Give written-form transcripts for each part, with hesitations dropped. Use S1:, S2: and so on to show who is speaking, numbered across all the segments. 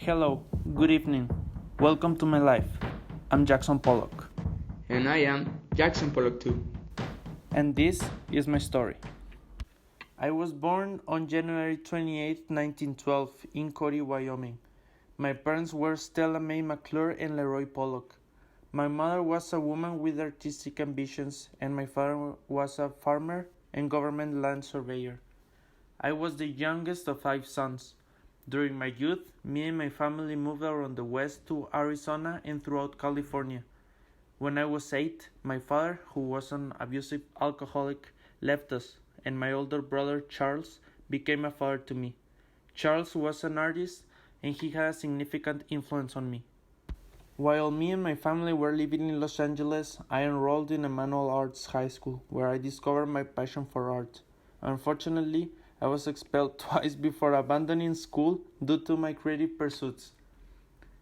S1: Hello, good evening. Welcome to my life. I'm Jackson Pollock.
S2: And I am Jackson Pollock too.
S1: And this is my story. I was born on January 28, 1912 in Cody, Wyoming. My parents were Stella Mae McClure and Leroy Pollock. My mother was a woman with artistic ambitions and my father was a farmer and government land surveyor. I was the youngest of 5 sons. During my youth, me and my family moved around the West to Arizona and throughout California. When I was 8, my father, who was an abusive alcoholic, left us, and my older brother Charles became a father to me. Charles was an artist and he had a significant influence on me. While me and my family were living in Los Angeles, I enrolled in a manual arts high school where I discovered my passion for art. Unfortunately, I was expelled twice before abandoning school due to my creative pursuits.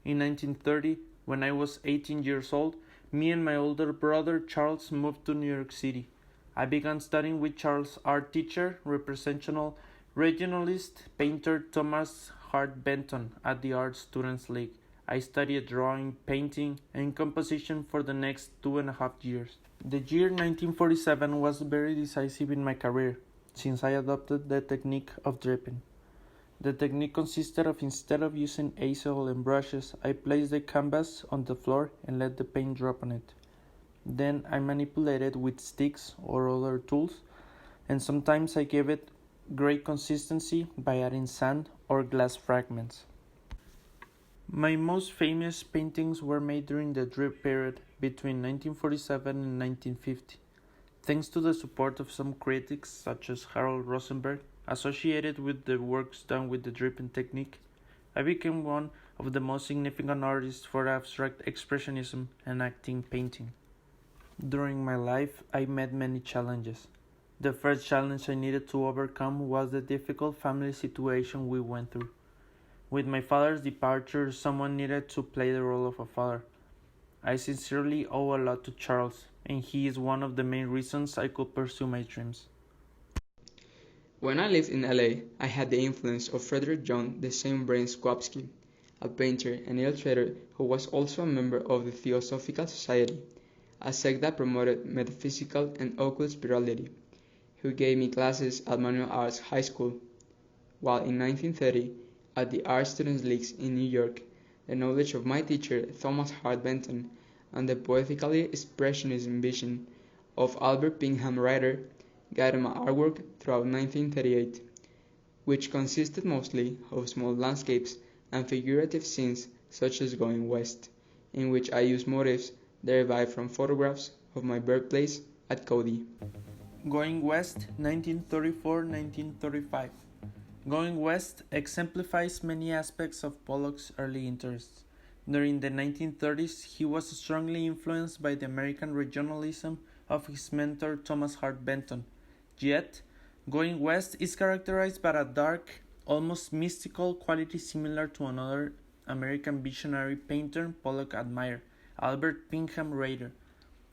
S1: In 1930, when I was 18 years old, me and my older brother Charles moved to New York City. I began studying with Charles' art teacher, representational regionalist painter Thomas Hart Benton at the Art Students League. I studied drawing, painting, and composition for the next 2.5 years. The year 1947 was very decisive in my career, since I adopted the technique of dripping. The technique consisted of, instead of using easel and brushes, I placed the canvas on the floor and let the paint drop on it. Then I manipulated with sticks or other tools, and sometimes I gave it great consistency by adding sand or glass fragments. My most famous paintings were made during the drip period between 1947 and 1950. Thanks to the support of some critics such as Harold Rosenberg, associated with the works done with the dripping technique, I became one of the most significant artists for abstract expressionism and acting painting. During my life, I met many challenges. The first challenge I needed to overcome was the difficult family situation we went through. With my father's departure, someone needed to play the role of a father. I sincerely owe a lot to Charles, and he is one of the main reasons I could pursue my dreams.
S2: When I lived in LA, I had the influence of Frederick John the Same Brain Squabsky, a painter and illustrator who was also a member of the Theosophical Society, a sect that promoted metaphysical and occult spirituality, who gave me classes at Manual Arts High School, while in 1930, at the Art Students Leagues in New York, the knowledge of my teacher Thomas Hart Benton and the poetically expressionist vision of Albert Pinkham Ryder guided my artwork throughout 1938, which consisted mostly of small landscapes and figurative scenes such as Going West, in which I used motifs derived from photographs of my birthplace at Cody.
S1: Going West, 1934-1935. Going West exemplifies many aspects of Pollock's early interests. During the 1930s, he was strongly influenced by the American regionalism of his mentor Thomas Hart Benton. Yet, Going West is characterized by a dark, almost mystical quality similar to another American visionary painter Pollock admired, Albert Pinkham Ryder.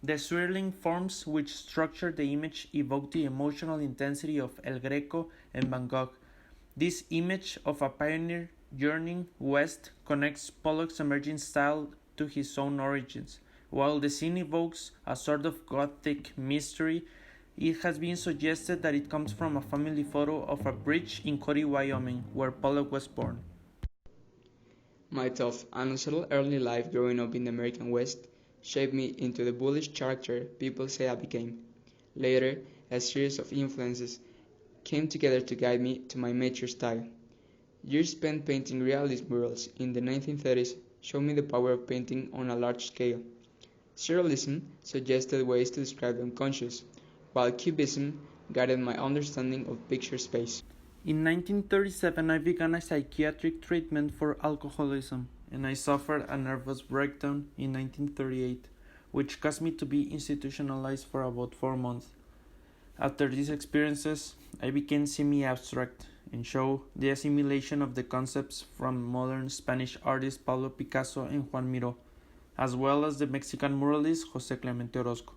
S1: The swirling forms which structure the image evoke the emotional intensity of El Greco and Van Gogh. This image of a pioneer journeying west connects Pollock's emerging style to his own origins. While the scene evokes a sort of gothic mystery, it has been suggested that it comes from a family photo of a bridge in Cody, Wyoming, where Pollock was born.
S2: My tough and unsettled early life growing up in the American West shaped me into the bullish character people say I became. Later, a series of influences came together to guide me to my mature style. Years spent painting realist murals in the 1930s showed me the power of painting on a large scale. Surrealism suggested ways to describe the unconscious, while Cubism guided my understanding of picture space.
S1: In 1937, I began a psychiatric treatment for alcoholism, and I suffered a nervous breakdown in 1938, which caused me to be institutionalized for about 4 months. After these experiences, I became semi-abstract and showed the assimilation of the concepts from modern Spanish artists Pablo Picasso and Juan Miró, as well as the Mexican muralist José Clemente Orozco.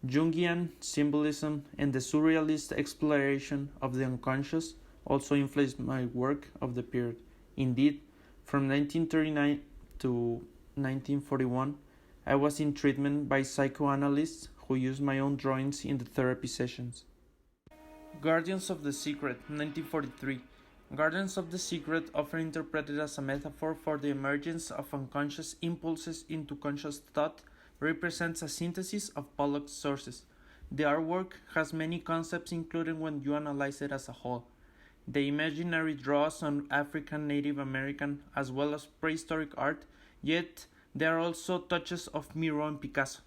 S1: Jungian symbolism and the surrealist exploration of the unconscious also influenced my work of the period. Indeed, From 1939 to 1941, I was in treatment by psychoanalysts who used my own drawings in the therapy sessions. Guardians of the Secret, 1943. Guardians of the Secret, often interpreted as a metaphor for the emergence of unconscious impulses into conscious thought, represents a synthesis of Pollock's sources. The artwork has many concepts included when you analyze it as a whole. The imaginary draws on African, Native American, as well as prehistoric art, yet there are also touches of Miro and Picasso.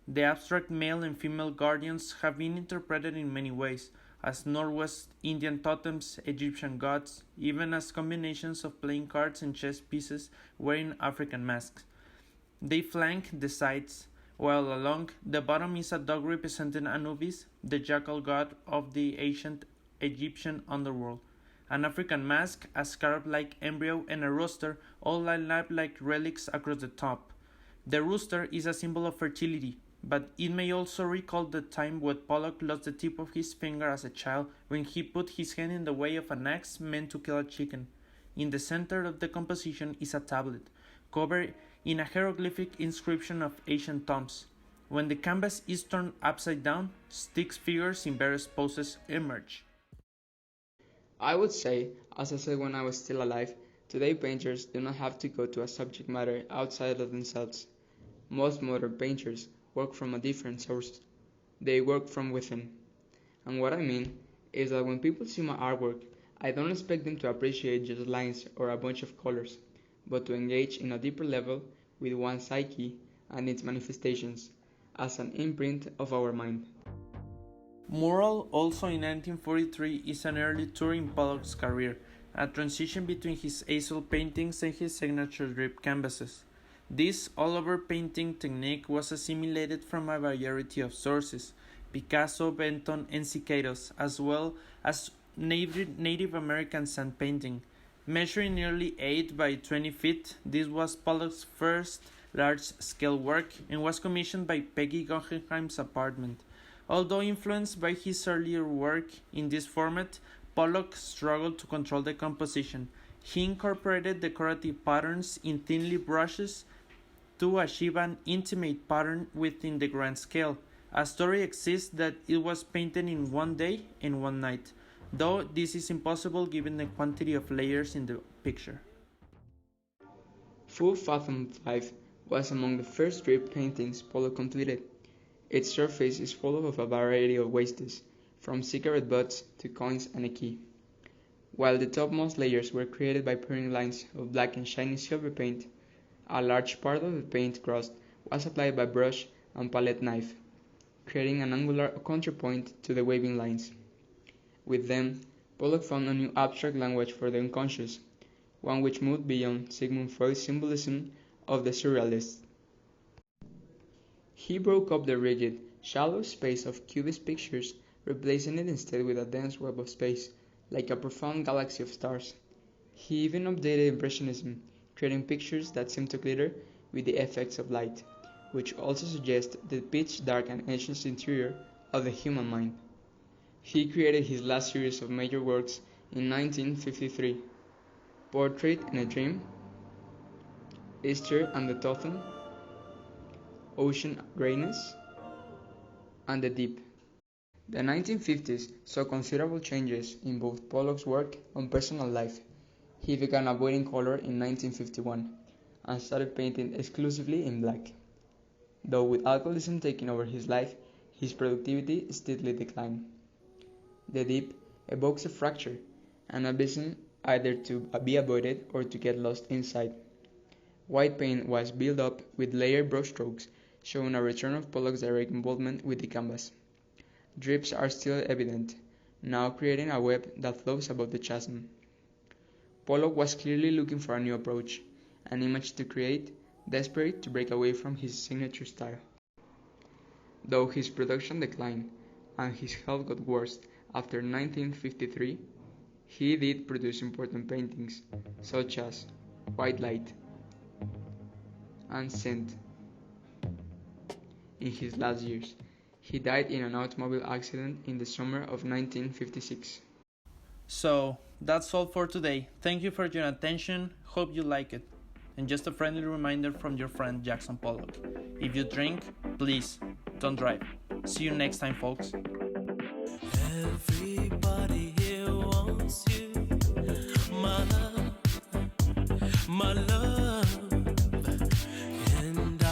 S1: The abstract male and female guardians have been interpreted in many ways, as Northwest Indian totems, Egyptian gods, even as combinations of playing cards and chess pieces wearing African masks. They flank the sides, while along the bottom is a dog representing Anubis, the jackal god of the ancient Egyptian underworld, an African mask, a scarab-like embryo, and a rooster, all lined up like relics across the top. The rooster is a symbol of fertility, but it may also recall the time when Pollock lost the tip of his finger as a child when he put his hand in the way of an axe meant to kill a chicken. In the center of the composition is a tablet, covered in a hieroglyphic inscription of ancient tombs. When the canvas is turned upside down, stick figures in various poses emerge.
S2: I would say, as I said when I was still alive, today painters do not have to go to a subject matter outside of themselves. Most modern painters work from a different source. They work from within. And what I mean is that when people see my artwork, I don't expect them to appreciate just lines or a bunch of colors, but to engage in a deeper level with one's psyche and its manifestations, as an imprint of our mind.
S1: Mural, also in 1943, is an early tour in Pollock's career, a transition between his easel paintings and his signature drip canvases. This all-over painting technique was assimilated from a variety of sources, Picasso, Benton, and Siqueiros, as well as Native American sand painting. Measuring nearly 8 by 20 feet, this was Pollock's first large-scale work and was commissioned by Peggy Guggenheim's apartment. Although influenced by his earlier work in this format, Pollock struggled to control the composition. He incorporated decorative patterns in thinly brushes to achieve an intimate pattern within the grand scale. A story exists that it was painted in one day and one night, though this is impossible given the quantity of layers in the picture.
S2: Full Fathom 5 was among the first drip paintings Pollock completed. Its surface is full of a variety of wastes, from cigarette butts to coins and a key. While the topmost layers were created by pouring lines of black and shiny silver paint, a large part of the paint crust was applied by brush and palette knife, creating an angular counterpoint to the waving lines. With them, Pollock found a new abstract language for the unconscious, one which moved beyond Sigmund Freud's symbolism of the surrealists. He broke up the rigid, shallow space of cubist pictures, replacing it instead with a dense web of space, like a profound galaxy of stars. He even updated Impressionism, creating pictures that seem to glitter with the effects of light, which also suggest the pitch-dark and ancient interior of the human mind. He created his last series of major works in 1953, Portrait in a Dream, Easter and the Totem, Ocean Greyness, and The Deep. The 1950s saw considerable changes in both Pollock's work and personal life. He began avoiding color in 1951 and started painting exclusively in black. Though with alcoholism taking over his life, his productivity steadily declined. The Deep evokes a fracture, an abysm either to be avoided or to get lost inside. White paint was built up with layered brushstrokes, showing a return of Pollock's direct involvement with the canvas. Drips are still evident, now creating a web that flows above the chasm. Pollock was clearly looking for a new approach, an image to create, desperate to break away from his signature style. Though his production declined and his health got worse after 1953, he did produce important paintings such as White Light and Scent. In his last years, he died in an automobile accident in the summer of 1956.
S1: So, That's all for today. Thank you for your attention. Hope you like it. And just a friendly reminder from your friend Jackson Pollock. If you drink, please don't drive. See you next time, folks.